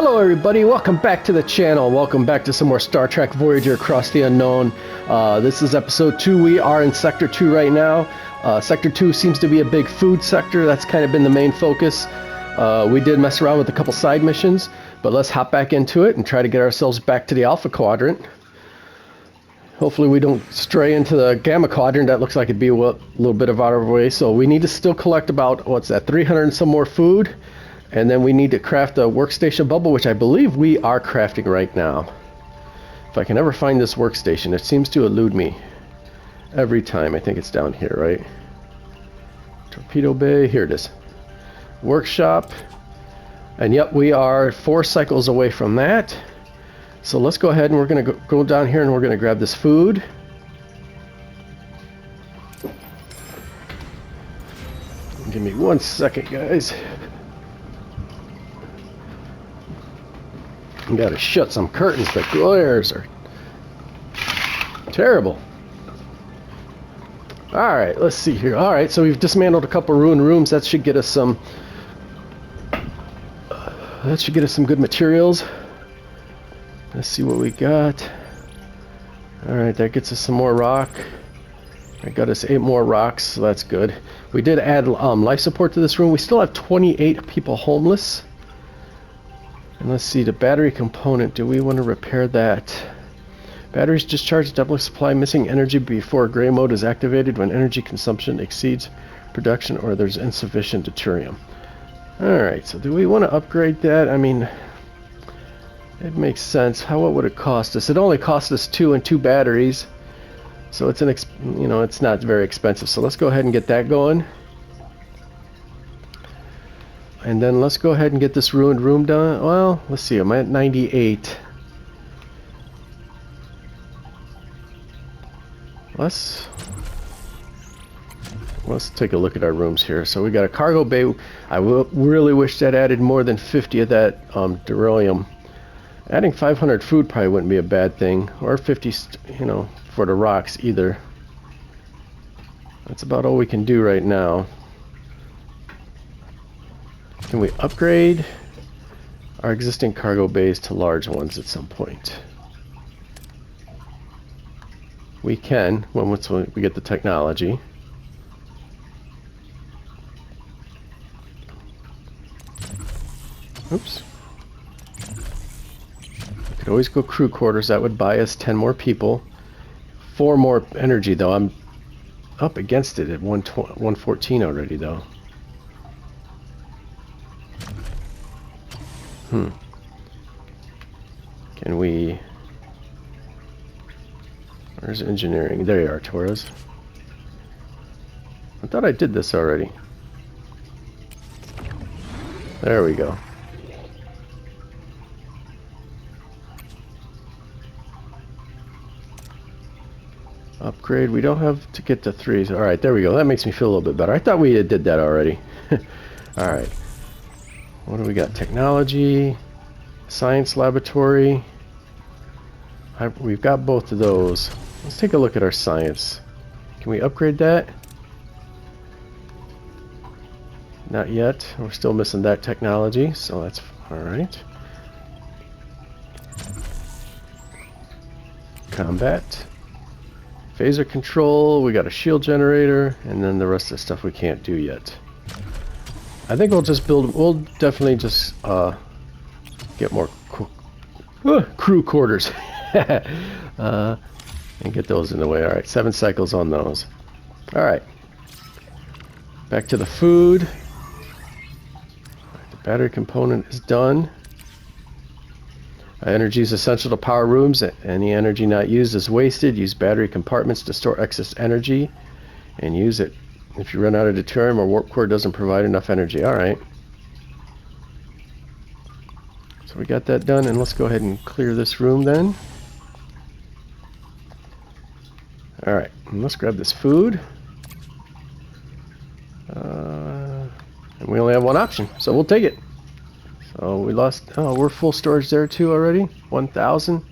Hello everybody, welcome back to the channel. Welcome back to some more Star Trek Voyager Across the Unknown. This is episode 2. We are in Sector 2 right now. Sector 2 seems to be a big food sector. That's kind of been the main focus. We did mess around with a couple side missions, but let's hop back into it and try to get ourselves back to the Alpha Quadrant. Hopefully we don't stray into the Gamma Quadrant. That looks like it'd be a little bit of out of our way. So we need to still collect about, 300 and some more food. And then we need to craft a workstation bubble, which I believe we are crafting right now. If I can ever find this workstation, it seems to elude me every time. I think it's down here, right? Torpedo bay, here it is. Workshop. And yep, we are 4 cycles away from that. So let's go ahead and we're going to go down here and we're going to grab this food. Give me 1 second, guys. I gotta shut some curtains. The glares are terrible. Alright, let's see here. Alright, so we've dismantled a couple ruined rooms. That should get us some good materials. Let's see what we got. Alright, that gets us some more rock. That got us 8 more rocks, so that's good. We did add life support to this room. We still have 28 people homeless. And let's see, the battery component, do we want to repair that? Batteries discharge double supply missing energy before gray mode is activated when energy consumption exceeds production or there's insufficient deuterium. Alright, so do we want to upgrade that? I mean, it makes sense. What would it cost us? It only cost us 2 and 2 batteries. So it's it's not very expensive. So let's go ahead and get that going. And then let's go ahead and get this ruined room done. Well, let's see, I'm at 98. Let's take a look at our rooms here. So we got a cargo bay. I really wish that added more than 50 of that beryllium. Adding 500 food probably wouldn't be a bad thing, or 50, for the rocks either. That's about all we can do right now. Can we upgrade our existing cargo bays to large ones at some point? We can, once we get the technology. Oops. We could always go crew quarters. That would buy us 10 more people. 4 more energy, though. I'm up against it at 114 already, though. Can we... Where's engineering? There you are, Torres. I thought I did this already. There we go. Upgrade. We don't have to get to 3s. Alright, there we go. That makes me feel a little bit better. I thought we did that already. Alright. What do we got? Technology, science laboratory. We've got both of those. Let's take a look at our science. Can we upgrade that? Not yet. We're still missing that technology, so that's alright. Combat. Phaser control. We got a shield generator, and then the rest of the stuff we can't do yet. I think we'll definitely just get more crew quarters and get those in the way. Alright, 7 cycles on those. Alright. Back to the food. The battery component is done. Energy is essential to power rooms. Any energy not used is wasted. Use battery compartments to store excess energy and use it if you run out of deuterium or warp core doesn't provide enough energy. Alright. So we got that done, and let's go ahead and clear this room then. Alright, let's grab this food. And we only have one option, so we'll take it. So we lost... Oh, we're full storage there too already? 1,000?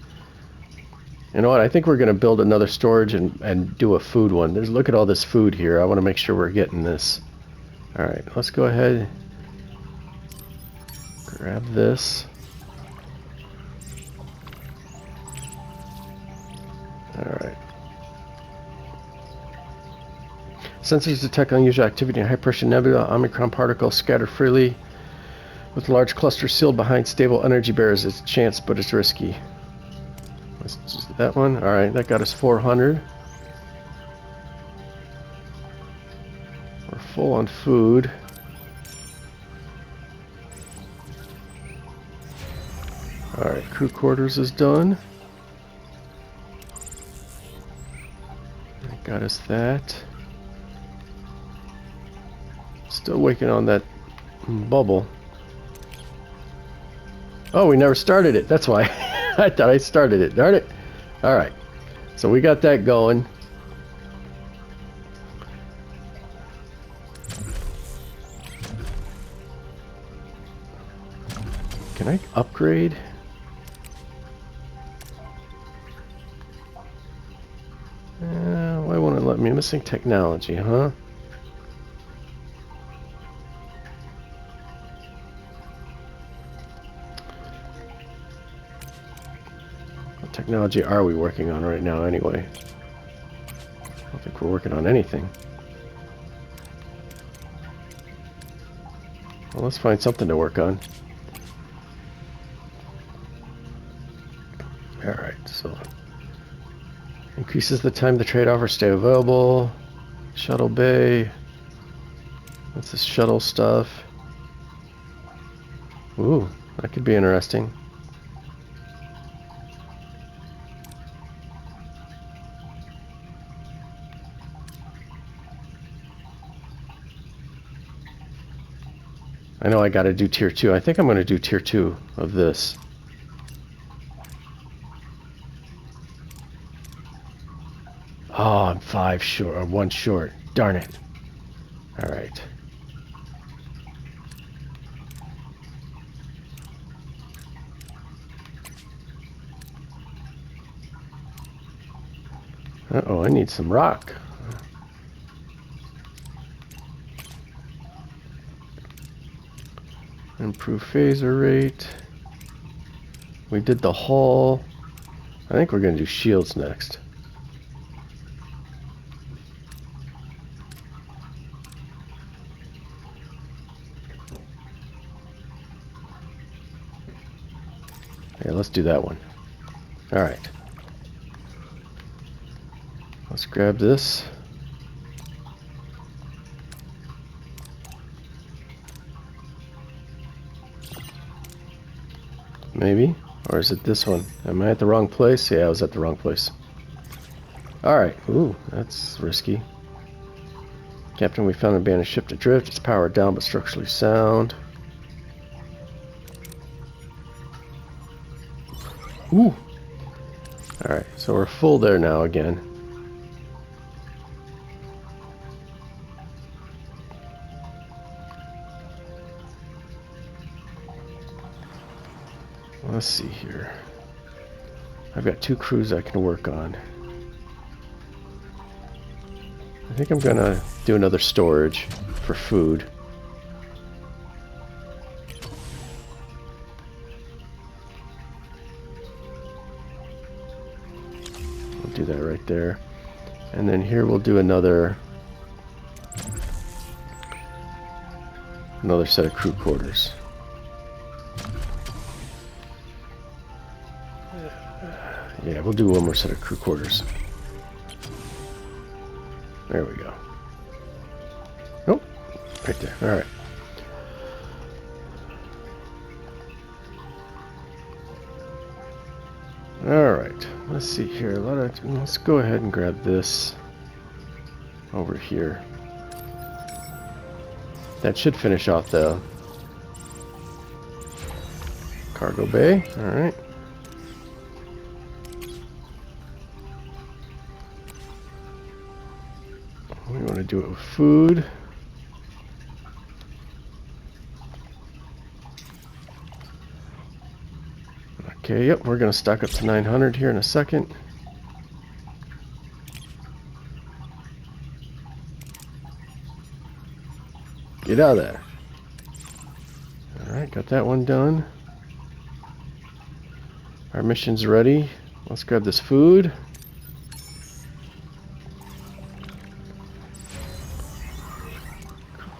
You know what, I think we're going to build another storage and do a food one. Look at all this food here. I want to make sure we're getting this. Alright, let's go ahead. Grab this. Alright. Sensors detect unusual activity in high-pressure nebula. Omicron particles scatter freely. With large clusters sealed behind stable energy barriers, it's a chance, but it's risky. Let's just do that one. Alright, that got us 400. We're full on food. Alright, crew quarters is done. That got us that. Still waiting on that bubble. Oh, we never started it. That's why. I thought I started it. Darn it. Alright. So we got that going. Can I upgrade? Why won't it let me? Missing technology, huh? What technology are we working on right now anyway? I don't think we're working on anything. Well, let's find something to work on. Alright, so increases the time the trade offers stay available. Shuttle bay. What's this shuttle stuff? Ooh, that could be interesting. I know I gotta do tier 2. I think I'm gonna do tier 2 of this. Oh, I'm 5 short, or 1 short. Darn it. Alright. Uh-oh, I need some rock. Improve phaser rate. We did the hull. I think we're gonna do shields next. Yeah, let's do that one. Alright. Let's grab this. Maybe? Or is it this one? Am I at the wrong place? Yeah, I was at the wrong place. Alright. Ooh, that's risky. Captain, we found an abandoned ship adrift. It's powered down but structurally sound. Ooh! Alright, so we're full there now again. Let's see here. I've got 2 crews I can work on. I think I'm gonna do another storage for food. We'll do that right there. And then here we'll do another set of crew quarters. Yeah, we'll do one more set of crew quarters. There we go. Nope. Right there. Alright. Alright. Let's see here. Let's go ahead and grab this over here. That should finish off the cargo bay. Alright. We want to do it with food. Okay, yep, we're going to stock up to 900 here in a second. Get out of there. Alright, got that one done. Our mission's ready. Let's grab this food.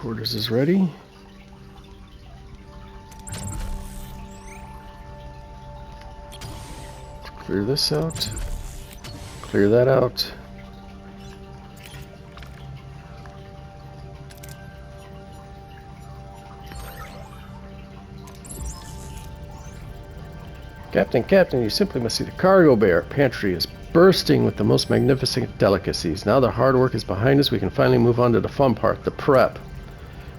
Quarters is ready. Clear this out. Clear that out. Captain, you simply must see the cargo bay. Our pantry is bursting with the most magnificent delicacies. Now the hard work is behind us, we can finally move on to the fun part, the prep.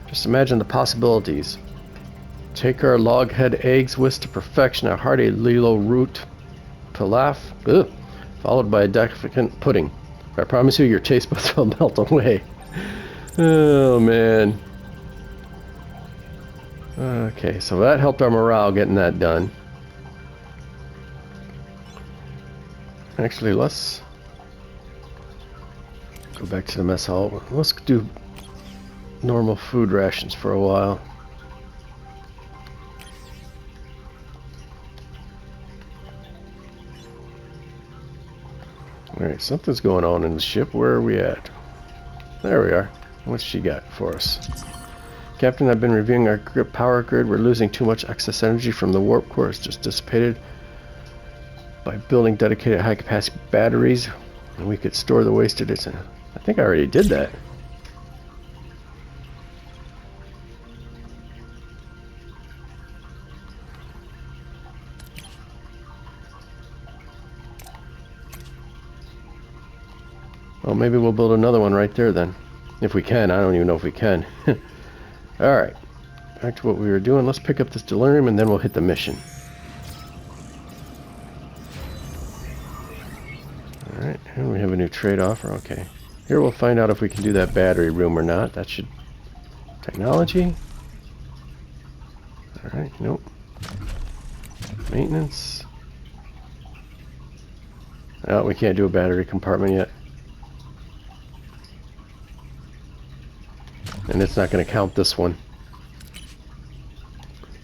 Just imagine the possibilities. Take our loghead eggs whisked to perfection, a hearty lilo root pilaf, followed by a decadent pudding. I promise you, your taste buds will melt away. Oh, man. Okay, so that helped our morale getting that done. Actually, let's go back to the mess hall. Let's do normal food rations for a while. Alright, something's going on in the ship. Where are we at? There we are. What's she got for us? Captain, I've been reviewing our power grid. We're losing too much excess energy from the warp core. It's just dissipated. By building dedicated high-capacity batteries, and we could store the wasted. I think I already did that. Well, maybe we'll build another one right there then. If we can. I don't even know if we can. Alright. Back to what we were doing. Let's pick up this delirium and then we'll hit the mission. Alright, and we have a new trade offer. Okay. Here we'll find out if we can do that battery room or not. That should... Technology? Alright, nope. Maintenance. Oh, we can't do a battery compartment yet. And it's not going to count this one.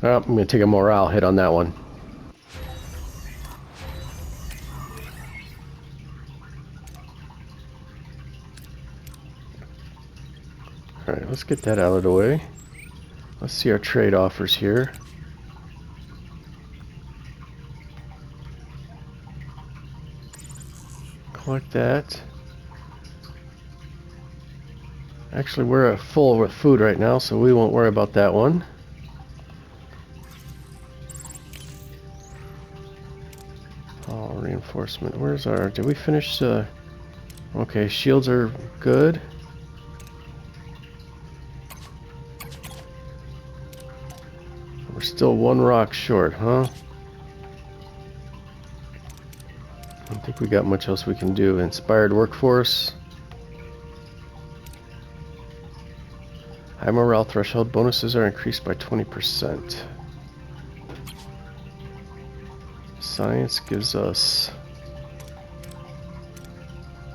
Oh, I'm going to take a morale hit on that one. Alright, let's get that out of the way. Let's see our trade offers here. Collect that. Actually, we're full with food right now, so we won't worry about that one. Oh, reinforcement. Where's our... Did we finish... Okay, shields are good. We're still one rock short, huh? I don't think we got much else we can do. Inspired workforce. High morale threshold bonuses are increased by 20%. Science gives us...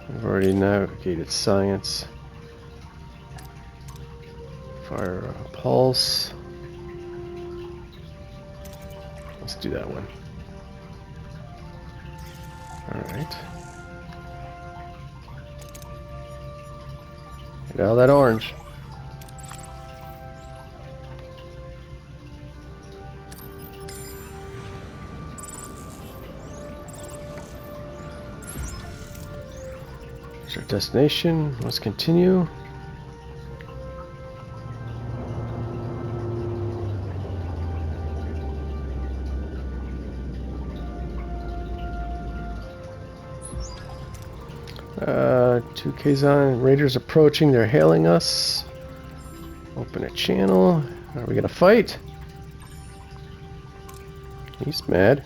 We've already navigated science. Fire pulse. Let's do that one. Alright. Get out of that orange. There's our destination. Let's continue. Two Kazan Raiders approaching. They're hailing us. Open a channel. Are we gonna fight? He's mad.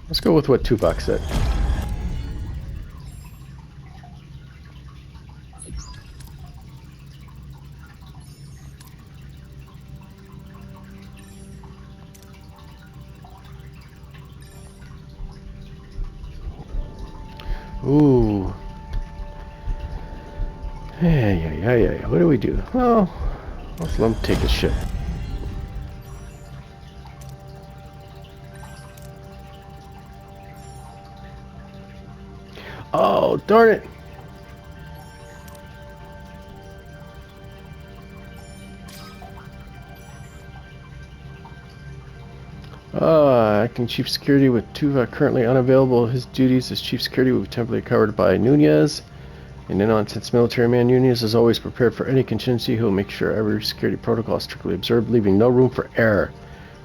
Let's go with what Tupac said. Ooh. Yeah. What do we do? Well, Let's let him take his ship. Oh, darn it! Acting Chief Security with Tuvok currently unavailable. His duties as Chief Security will be temporarily covered by Nunez. And then on, since military man Nunez is always prepared for any contingency, he will make sure every security protocol is strictly observed, leaving no room for error.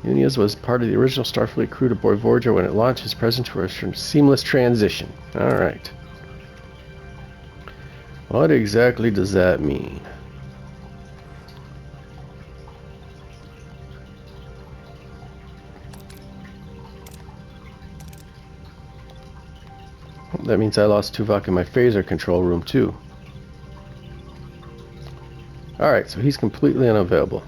Nunez was part of the original Starfleet crew to board Voyager when it launched. His presence for a seamless transition. Alright. What exactly does that mean? That means I lost Tuvok in my phaser control room too. Alright, so he's completely unavailable.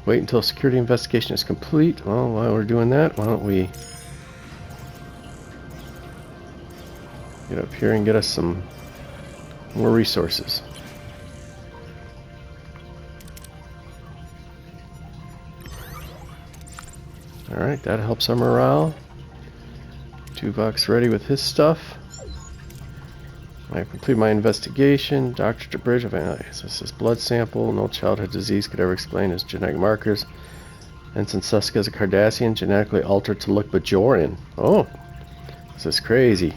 Wait until security investigation is complete. Well, while we're doing that, why don't we get up here and get us some more resources. Alright, that helps our morale. Tuvok's ready with his stuff. I completed my investigation. Dr. DeBridge of analysis his blood sample. No childhood disease could ever explain his genetic markers. Ensign Suska is a Cardassian, genetically altered to look Bajoran. Oh, this is crazy.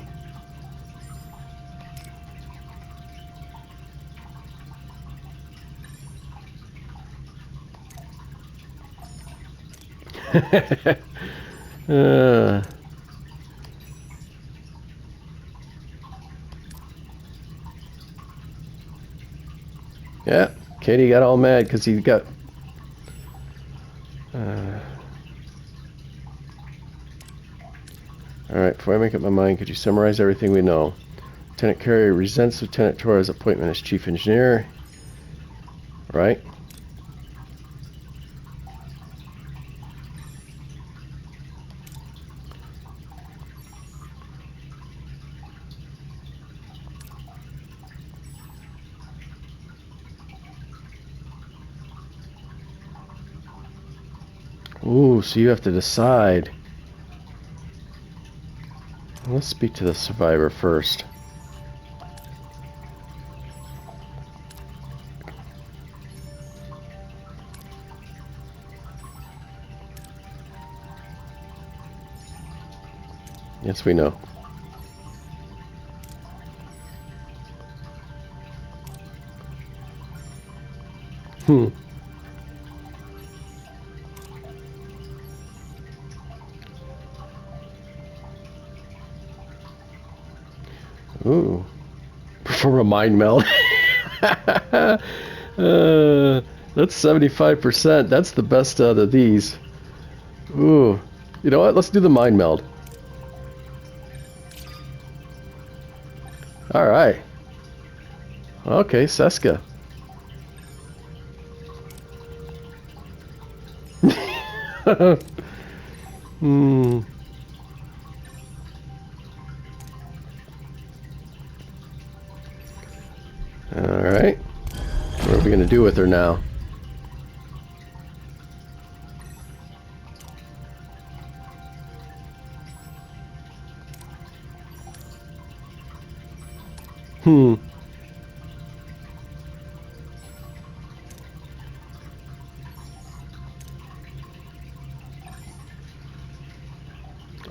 Yeah, Katie got all mad because he got... Alright, before I make up my mind, could you summarize everything we know? Lieutenant Carey resents Lieutenant Torres' appointment as Chief Engineer. Right? Ooh, so you have to decide. Let's speak to the survivor first. Yes, we know. Ooh. Perform a mind meld. That's 75%. That's the best out of these. Ooh. You know what? Let's do the mind meld. Alright. Okay, Seska. Hmm. Alright. What are we going to do with her now?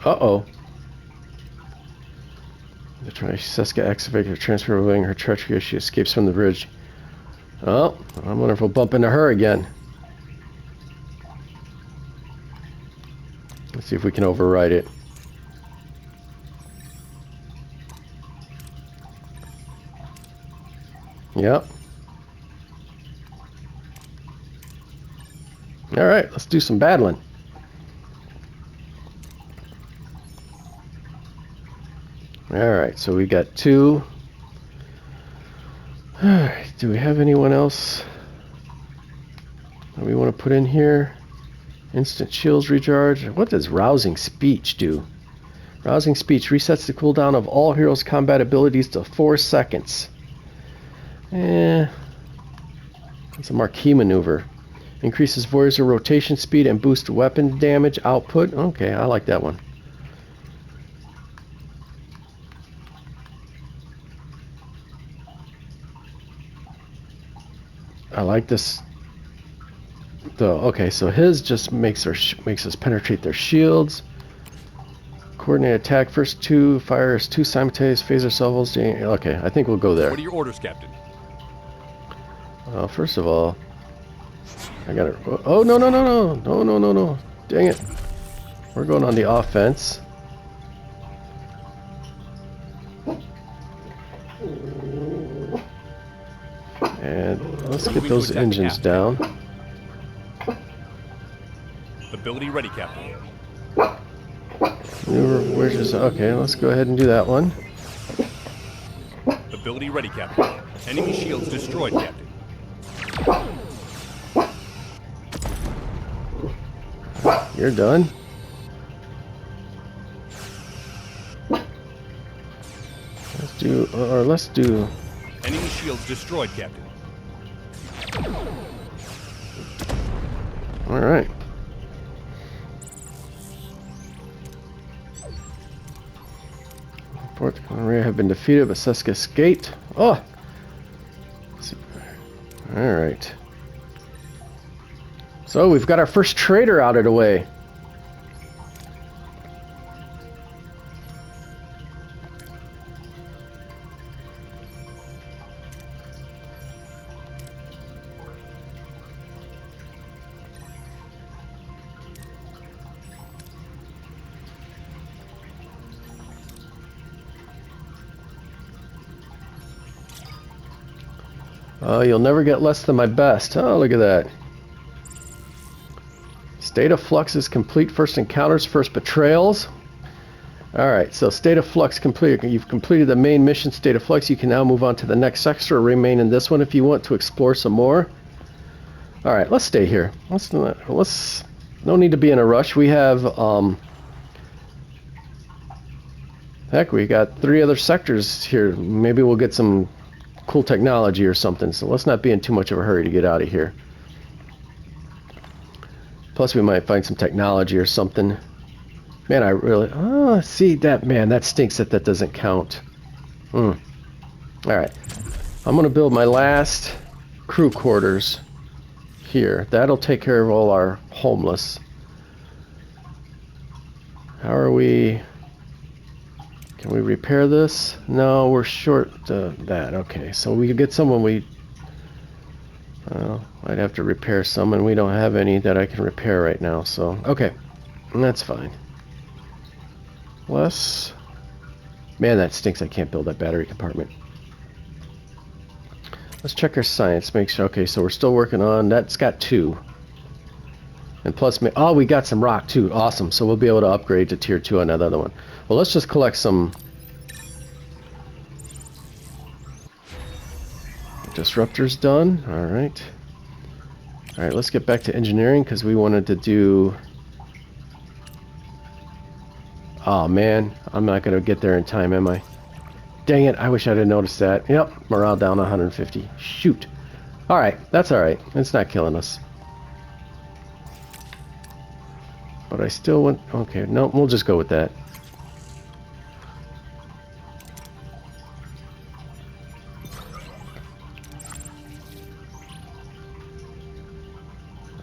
Uh-oh. The Seska excavated her transfer revealing her treachery as she escapes from the bridge. Oh, I wonder if we'll bump into her again. Let's see if we can override it. Yep. Alright, let's do some battling. Alright, so we got two. Alright, do we have anyone else that we want to put in here? Instant shields recharge. What does rousing speech do? Rousing speech resets the cooldown of all heroes' combat abilities to 4 seconds. It's a marquee maneuver. Increases Voyager rotation speed and boosts weapon damage output. Okay, I like that one. I like this. Okay, so his just makes us penetrate their shields. Coordinated attack. First two fires, two simultaneous phaser salvos. Okay, I think we'll go there. What are your orders, Captain? First of all, I gotta. Oh no no no no no no no no! Dang it! We're going on the offense. And let's get those engines down. Ability ready, Captain. Where's just okay? Let's go ahead and do that one. Ability ready, Captain. Enemy shields destroyed, Captain. You're done. Let's do. Enemy shields destroyed, Captain. All right. Fourth Conrail have been defeated, but Seska escaped. Oh! Alright. So we've got our first traitor out of the way. Oh, you'll never get less than my best. Oh, look at that. State of Flux is complete. First encounters, first betrayals. Alright, so State of Flux complete. You've completed the main mission, State of Flux. You can now move on to the next sector or remain in this one if you want to explore some more. Alright, let's stay here. Let's no need to be in a rush. We have, heck, we got 3 other sectors here. Maybe we'll get some cool technology or something, so let's not be in too much of a hurry to get out of here. Plus we might find some technology or something. Man, I really... Oh, see, that stinks that doesn't count. Alright. I'm gonna build my last crew quarters here. That'll take care of all our homeless. How are we... Can we repair this? No, we're short that. Okay, so we could get someone we... I'd have to repair some, and we don't have any that I can repair right now, so... Okay, that's fine. Less... Man, that stinks I can't build that battery compartment. Let's check our science, make sure... Okay, so we're still working on... That's got 2. And plus... Oh, we got some rock, too. Awesome, so we'll be able to upgrade to Tier 2 on that other one. Well, let's just collect some disruptors done. Alright. Alright, let's get back to engineering because we wanted to do... Oh man, I'm not going to get there in time, am I? Dang it, I wish I'd have noticed that. Yep, morale down 150. Shoot. Alright, that's alright. It's not killing us. But I still want... Okay, no, we'll just go with that.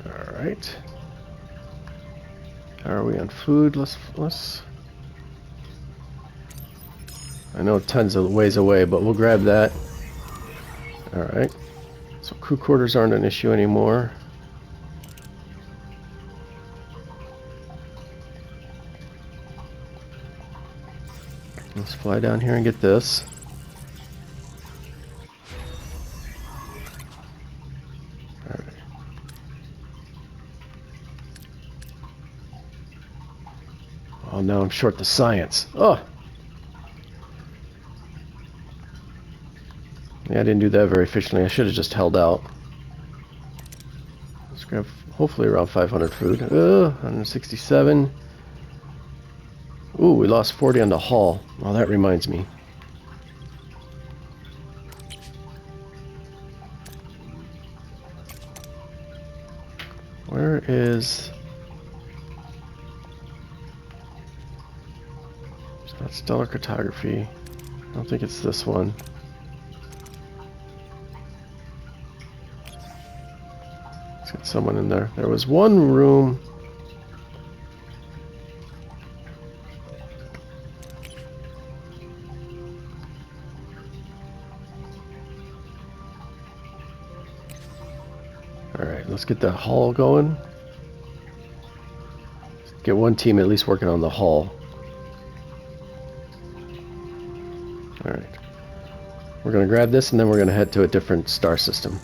Alright. How are we on food? Let's... I know tons of ways away, but we'll grab that. Alright. So crew quarters aren't an issue anymore. Let's fly down here and get this. Alright. Oh, now I'm short the science. Oh! Yeah, I didn't do that very efficiently. I should have just held out. Let's grab hopefully around 500 food. 167. Ooh, we lost 40 on the hull. Oh, that reminds me. Where is... It's not stellar cartography. I don't think it's this one. Let's get someone in there. There was one room. Alright, let's get the hull going. Get one team at least working on the hull. Alright. We're going to grab this and then we're going to head to a different star system.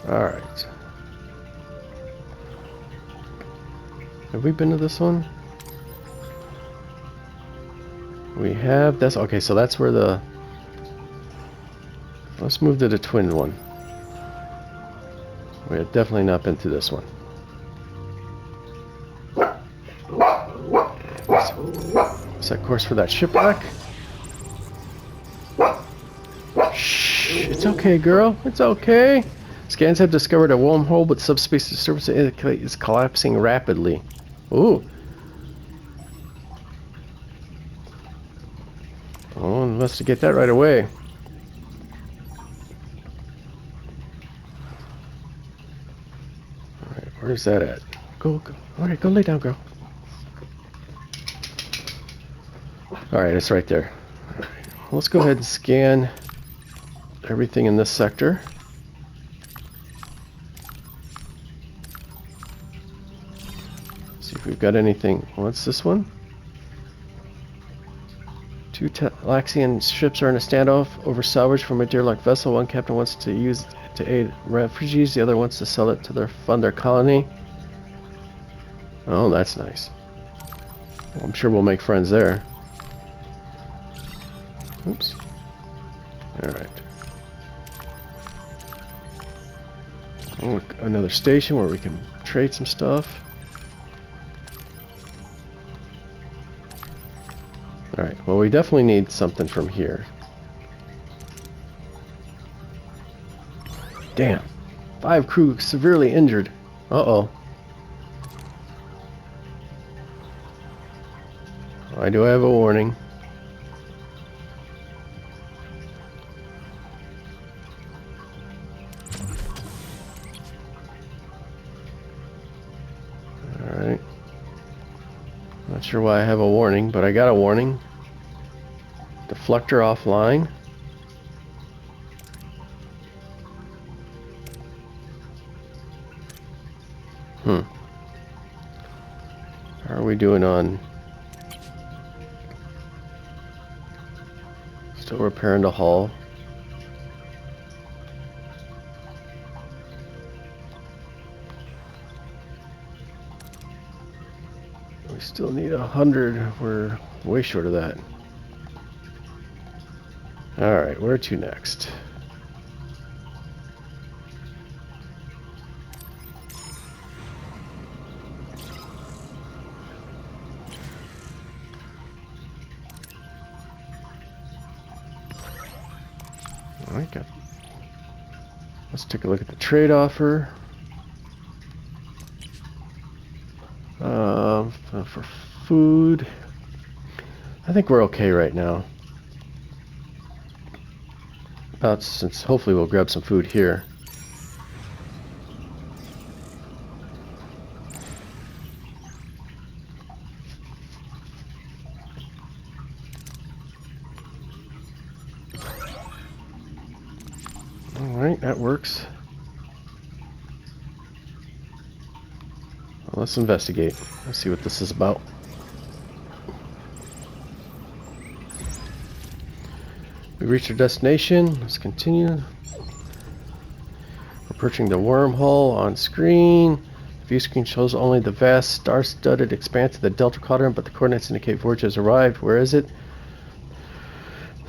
Alright. Have we been to this one? We have this. Okay, so that's where the... Let's move to the twin one. We have definitely not been to this one. Set course for that shipwreck. Shh, it's okay, girl. It's okay. Scans have discovered a wormhole, but subspace disturbance is collapsing rapidly. Ooh. Oh, investigate that right away. Alright, where's that at? Go. Alright, go lay down, girl. Alright, it's right there. Alright, let's go ahead and scan everything in this sector. See if we've got anything. What's this one? Two Laxian ships are in a standoff over salvage from a deer-like vessel. One captain wants to use it to aid refugees. The other wants to sell it to fund their colony. Oh, that's nice. Well, I'm sure we'll make friends there. Oops. Alright. Oh, another station where we can trade some stuff. Alright, well we definitely need something from here. Damn. 5 crew severely injured. Uh-oh. Why do I have a warning? Alright. Not sure why I have a warning, but I got a warning. Deflector offline. How are we doing on... Still repairing the hull. We still need 100. We're way short of that. Alright, where to next? Alright, good. Let's take a look at the trade offer. For food, I think we're okay right now. Since hopefully we'll grab some food here. Alright, that works. Well, let's investigate. Let's see what this is about. We reached our destination. Let's continue. Approaching the wormhole on screen. The view screen shows only the vast star-studded expanse of the Delta Quadrant, but the coordinates indicate Voyager has arrived. Where is it?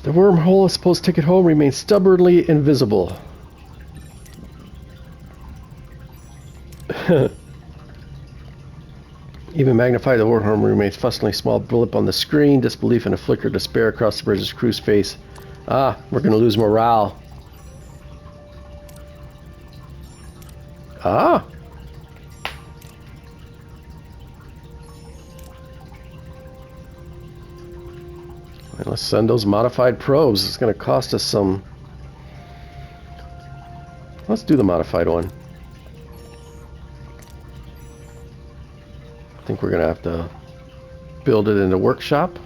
The wormhole is supposed to take it home remains stubbornly invisible. Even magnify the warhorn remains fussingly small blip on the screen. Disbelief and a flicker of despair across the bridge's crew's face. Ah, we're gonna lose morale. Ah. Right, let's send those modified probes. It's gonna cost us some. Let's do the modified one. I think we're gonna have to build it in the workshop.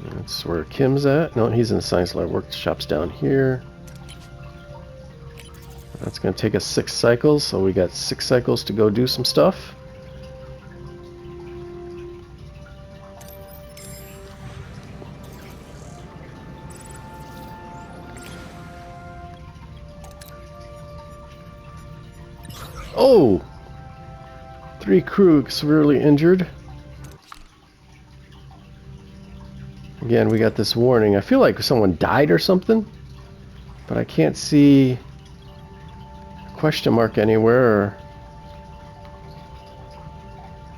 That's where Kim's at. No, he's in the science lab. Workshop's down here. That's gonna take us 6 cycles, so we got 6 cycles to go do some stuff. Oh! 3 crew severely injured. Again, we got this warning. I feel like someone died or something, but I can't see a question mark anywhere. Or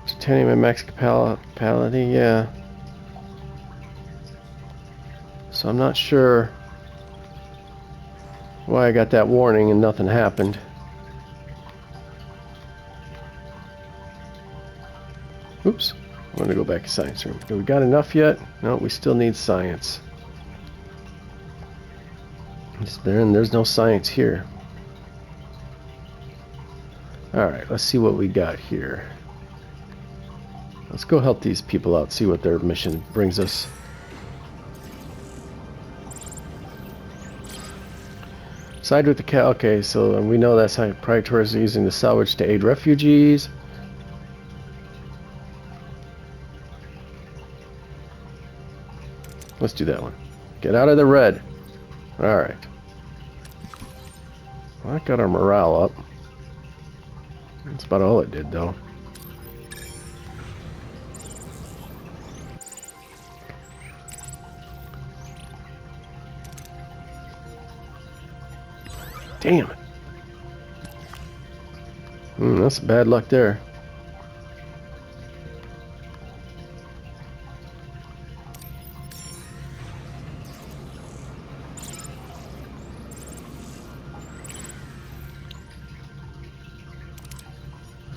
titanium at max capacity, yeah. So I'm not sure why I got that warning and nothing happened. Oops, I'm going to go back to science room. Do we got enough yet? No, we still need science. There's no science here. Alright, let's see what we got here. Let's go help these people out, see what their mission brings us. Side with the cat. Okay, so we know that's how Praetors are using the salvage to aid refugees. Let's do that one. Get out of the red. Alright. Well, that got our morale up. That's about all it did, though. Damn it. That's bad luck there.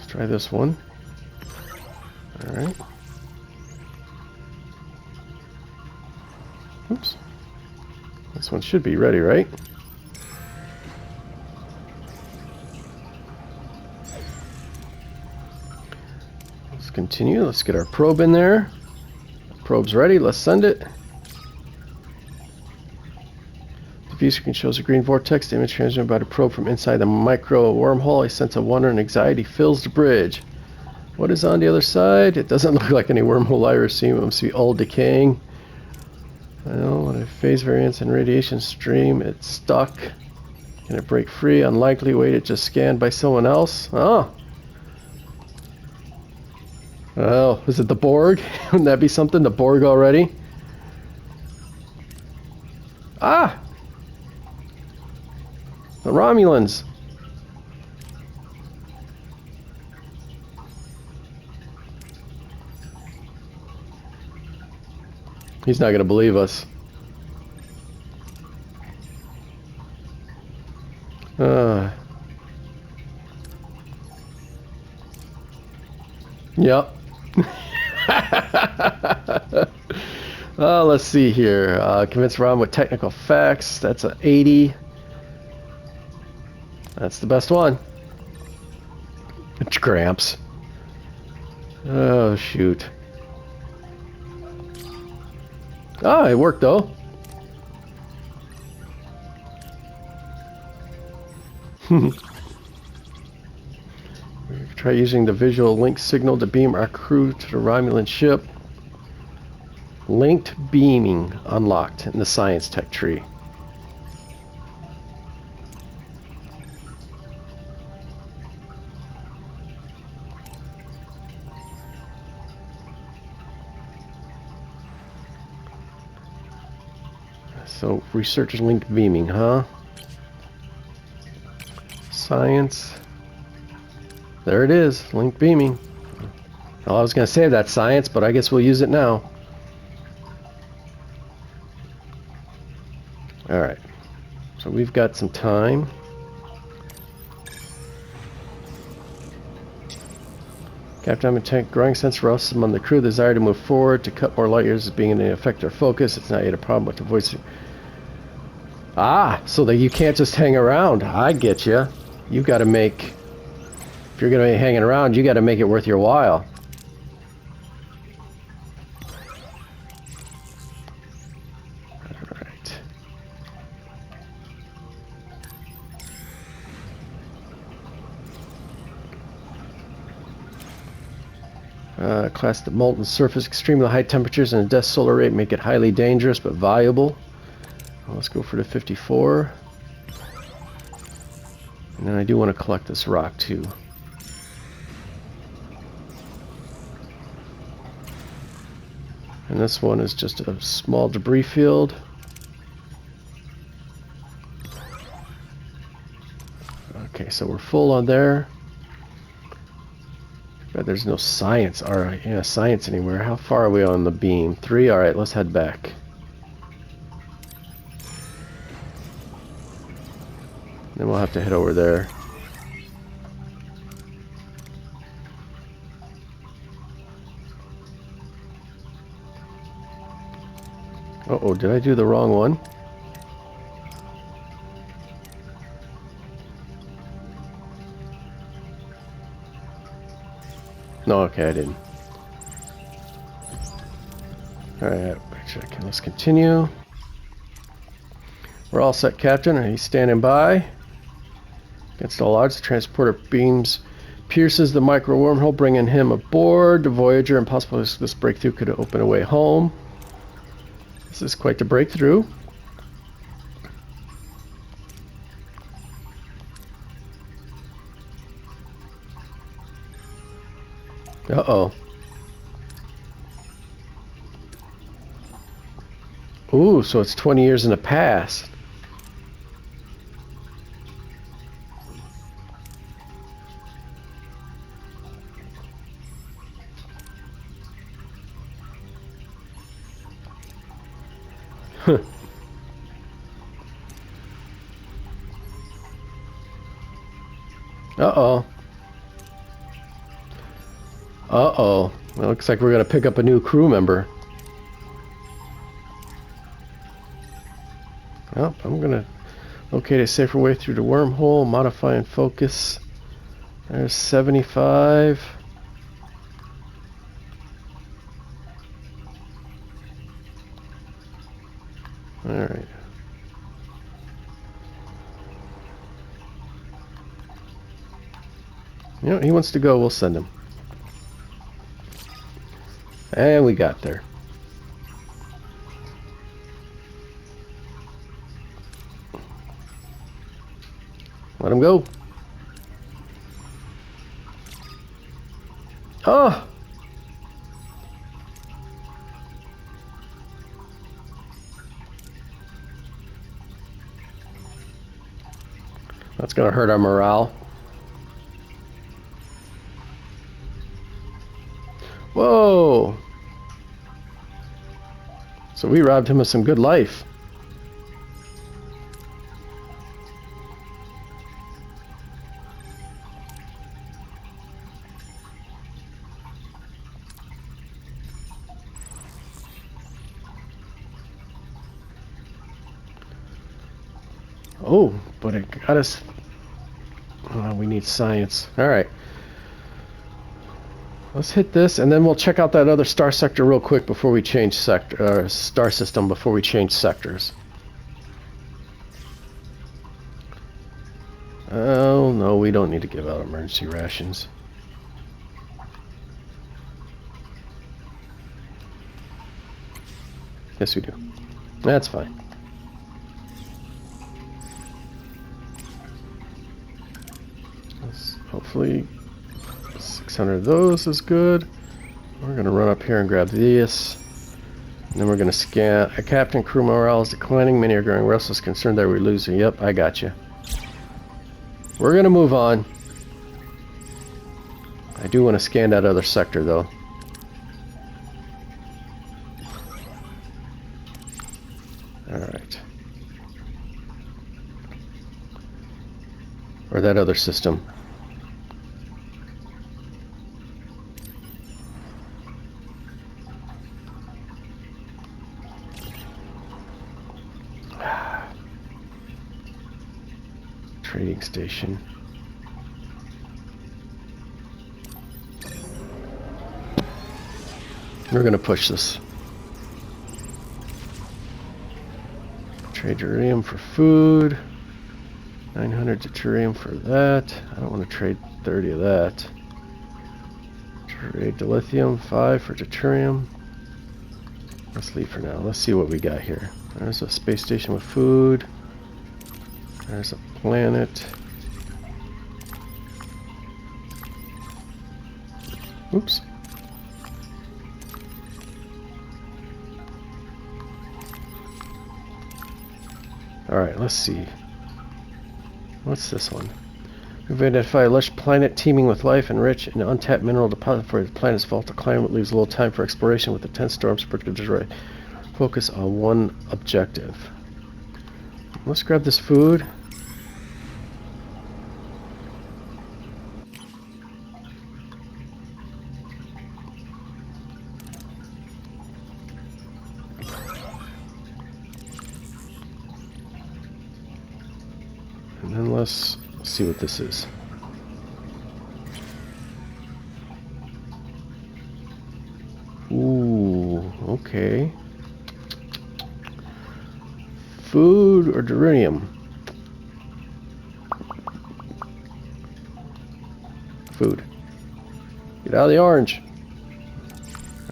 Try this one. Alright. Oops. This one should be ready, right? Let's continue. Let's get our probe in there. Probe's ready. Let's send it. The view screen shows a green vortex. The image transmitted by the probe from inside the micro wormhole. A sense of wonder and anxiety fills the bridge. What is on the other side? It doesn't look like any wormhole I ever seen. It must be all decaying. I know, when a phase variance and radiation stream, it's stuck. Can it break free? Unlikely. Waited, just scanned by someone else. Oh. Oh, is it the Borg? Wouldn't that be something? The Borg already? Ah! The Romulans. He's not going to believe us. Yep. Let's see here. Convince Ron with technical facts. That's an 80. That's the best one. It's Gramps. Oh, shoot. Ah, it worked though. Try using the visual link signal to beam our crew to the Romulan ship. Linked beaming unlocked in the science tech tree. So, research linked beaming, huh? Science. there it is. Link beaming. Well, I was going to save that science, but I guess we'll use it now. Alright. So we've got some time. Captain, I'm in tank. Growing sense for us among the crew. The desire to move forward, to cut more light years is beginning to affect our focus. It's not yet a problem with the voice. Ah, so that you can't just hang around. I get you. You got to make... If you're going to be hanging around, you got to make it worth your while. Class the molten surface, extremely high temperatures and a death solar rate make it highly dangerous but valuable. Well, let's go for the 54. And then I do want to collect this rock too. And this one is just a small debris field. Okay, so we're full on there. But there's no science. Alright, yeah, science anywhere. How far are we on the beam? 3? Alright, let's head back. Then we'll have to head over there. Uh-oh, did I do the wrong one? No, okay, I didn't. Alright, check. Let's continue. We're all set, Captain. He's standing by. Against all odds, the transporter beams pierces the micro wormhole, bringing him aboard the Voyager, and possibly this breakthrough could open a way home. This is quite the breakthrough. Uh-oh. Ooh, so it's 20 years in the past. Huh. Uh-oh. Uh-oh. Well, it looks like we're going to pick up a new crew member. Well, I'm going to locate a safer way through the wormhole, modify and focus. There's 75. Alright. You know, he wants to go, we'll send him. And we got there. Let him go. Oh! That's gonna hurt our morale. Whoa! So we robbed him of some good life. Oh, but it got us... Oh, we need science. Alright. Let's hit this, and then we'll check out that other star sector real quick before we change sector, star system before we change sectors. Oh, no, we don't need to give out emergency rations. Yes, we do. That's fine. Hopefully 600 of those is good. We're going to run up here and grab this. And then we're going to scan. A captain crew morale is declining. Many are growing restless, concerned that we're losing. Yep, I got you. We're going to move on. I do want to scan that other sector, though. Alright. Or that other system. Trading station. We're gonna push this. Trade uranium for food. 900 deuterium for that. I don't want to trade 30 of that. Trade dilithium, 5 for deuterium. Let's leave for now. Let's see what we got here. There's a space station with food. There's a planet. Oops. Alright, let's see. What's this one? We've identified a lush planet teeming with life and rich and untapped mineral deposit for the planet's volatile climate leaves little time for exploration with intense storms predicted to destroy. Focus on one objective. Let's grab this food. And then let's see what this is. Ooh, okay. Food or deuterium? Food. Get out of the orange.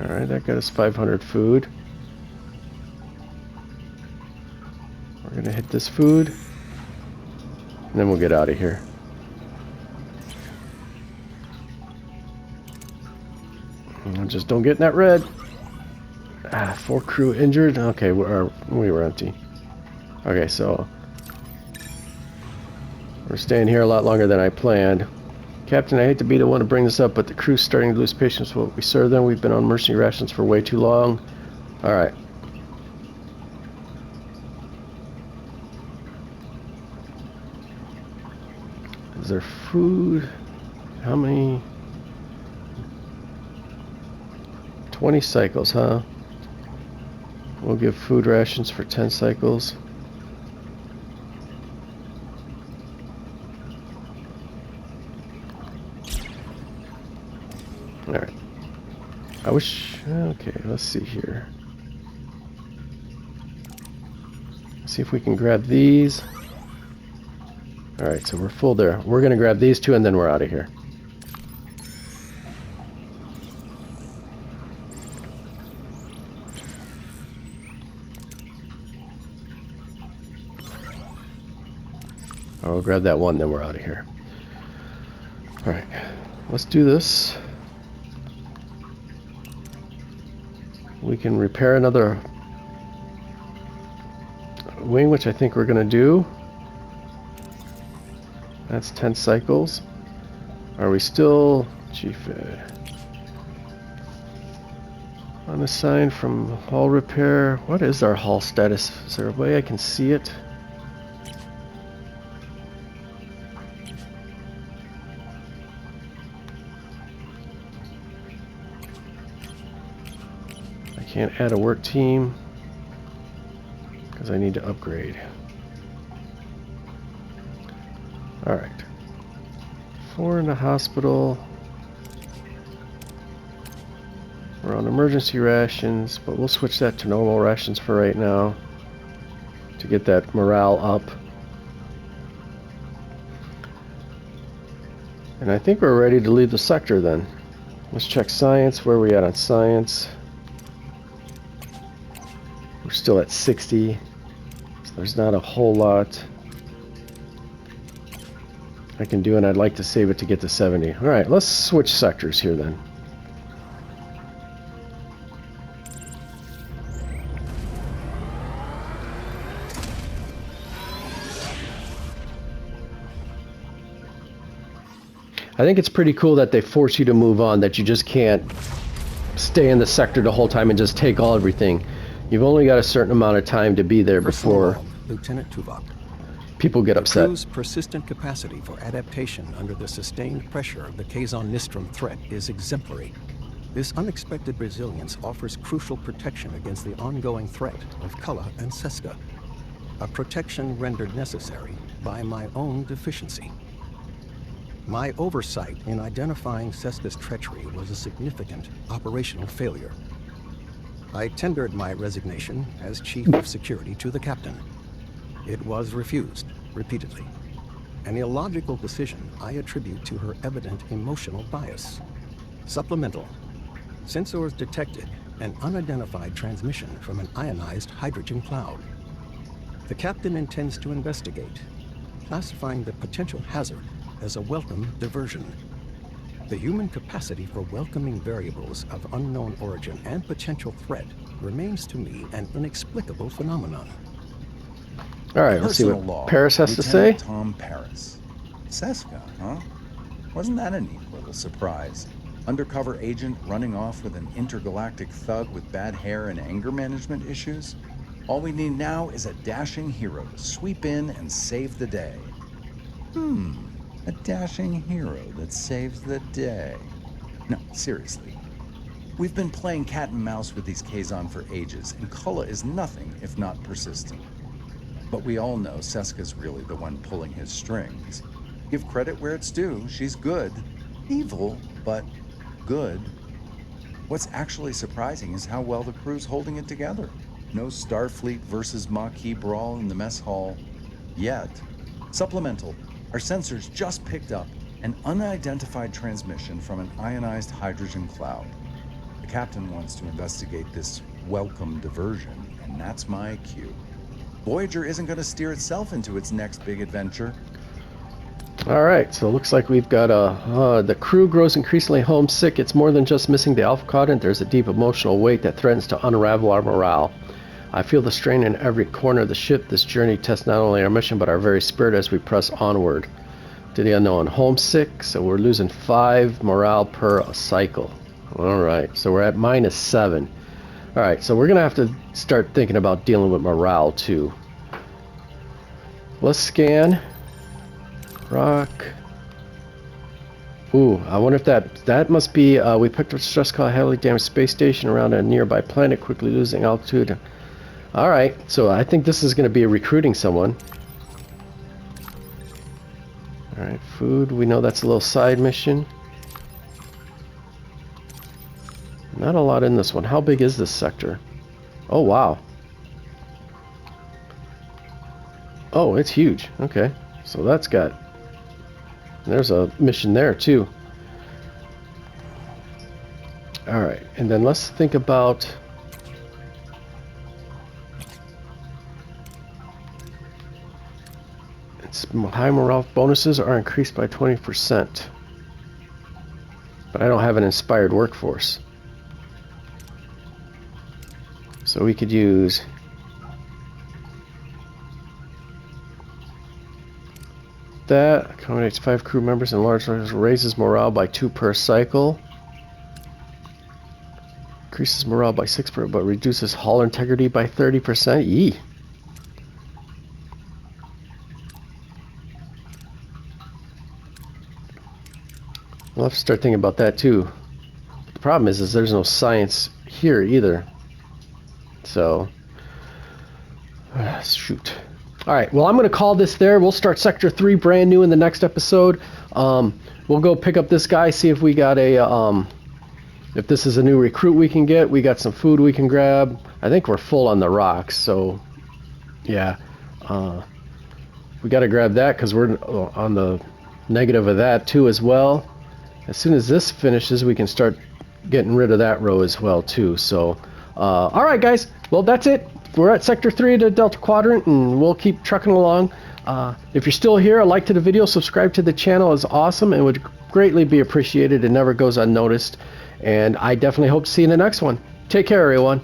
Alright, that got us 500 food. We're gonna hit this food. And then we'll get out of here. Just don't get in that red. 4 crew injured. Okay, we were empty. Okay, so we're staying here a lot longer than I planned. Captain, I hate to be the one to bring this up, but the crew's starting to lose patience with what we serve them. We've been on mercenary rations for way too long. Alright. Is there food? How many? 20 cycles, huh? We'll give food rations for 10 cycles. Alright. I wish... Okay, let's see here. See if we can grab these. Alright, so we're full there. We're going to grab these two and then we're out of here. I'll grab that one, then we're out of here. Alright, let's do this. We can repair another wing, which I think we're going to do. That's 10 cycles. Are we still... Chief... unassigned from hull repair. What is our hull status? Is there a way I can see it? Can't add a work team because I need to upgrade. Alright. 4 in the hospital. We're on emergency rations, but we'll switch that to normal rations for right now to get that morale up. And I think we're ready to leave the sector then. Let's check science. Where are we at on science? We're still at 60, so there's not a whole lot I can do, and I'd like to save it to get to 70. Alright, let's switch sectors here then. I think it's pretty cool that they force you to move on, that you just can't stay in the sector the whole time and just take all everything. You've only got a certain amount of time to be there before Lieutenant Tuvok. people get The upset. crew's persistent capacity for adaptation under the sustained pressure of the Kazon Nistrum threat is exemplary. This unexpected resilience offers crucial protection against the ongoing threat of Cullen and Seska, a protection rendered necessary by my own deficiency. My oversight in identifying Seska's treachery was a significant operational failure. I tendered my resignation as Chief of Security to the Captain. It was refused repeatedly. An illogical decision I attribute to her evident emotional bias. Supplemental. Sensors detected an unidentified transmission from an ionized hydrogen cloud. The Captain intends to investigate, classifying the potential hazard as a welcome diversion. The human capacity for welcoming variables of unknown origin and potential threat remains to me an inexplicable phenomenon. All right, let's see what Paris has to say. Tom Paris. Seska, huh? Wasn't that a neat little surprise? Undercover agent running off with an intergalactic thug with bad hair and anger management issues? All we need now is a dashing hero to sweep in and save the day. A dashing hero that saves the day. No, seriously. We've been playing cat and mouse with these Kazon for ages, and Kulla is nothing if not persistent. But we all know Seska's really the one pulling his strings. Give credit where it's due, she's good. Evil, but good. What's actually surprising is how well the crew's holding it together. No Starfleet versus Maquis brawl in the mess hall. Yet. Supplemental. Our sensors just picked up an unidentified transmission from an ionized hydrogen cloud. The Captain wants to investigate this welcome diversion, and that's my cue. Voyager isn't going to steer itself into its next big adventure. All right, so it looks like we've got the crew grows increasingly homesick. It's more than just missing the Alpha Quadrant. There's a deep emotional weight that threatens to unravel our morale. I feel the strain in every corner of the ship. This journey tests not only our mission, but our very spirit as we press onward to the unknown. Homesick, so we're losing 5 morale per cycle. All right, so we're at -7. All right, so we're going to have to start thinking about dealing with morale, too. Let's scan. Rock. Ooh, I wonder if that must be, we picked up stress called heavily damaged space station around a nearby planet, quickly losing altitude. Alright, so I think this is going to be recruiting someone. Alright, food, we know that's a little side mission. Not a lot in this one. How big is this sector? Oh, wow. Oh, it's huge. Okay, so that's got... There's a mission there too. Alright, and then let's think about... high morale bonuses are increased by 20%. But I don't have an inspired workforce. So we could use... that accommodates 5 crew members and large raises morale by 2 per cycle. Increases morale by 6 per, but reduces hull integrity by 30%. Yee. We'll have to start thinking about that too. The problem is there's no science here either. So, shoot. Alright, well I'm going to call this there. We'll start Sector 3 brand new in the next episode. We'll go pick up this guy, see if we got a, if this is a new recruit we can get. We got some food we can grab. I think we're full on the rocks, so yeah. We got to grab that because we're on the negative of that too as well. As soon as this finishes, we can start getting rid of that row as well too. So, alright guys, well that's it. We're at Sector 3 of the Delta Quadrant, and we'll keep trucking along. If you're still here, a like to the video, subscribe to the channel is awesome and would greatly be appreciated. It never goes unnoticed. And I definitely hope to see you in the next one. Take care, everyone.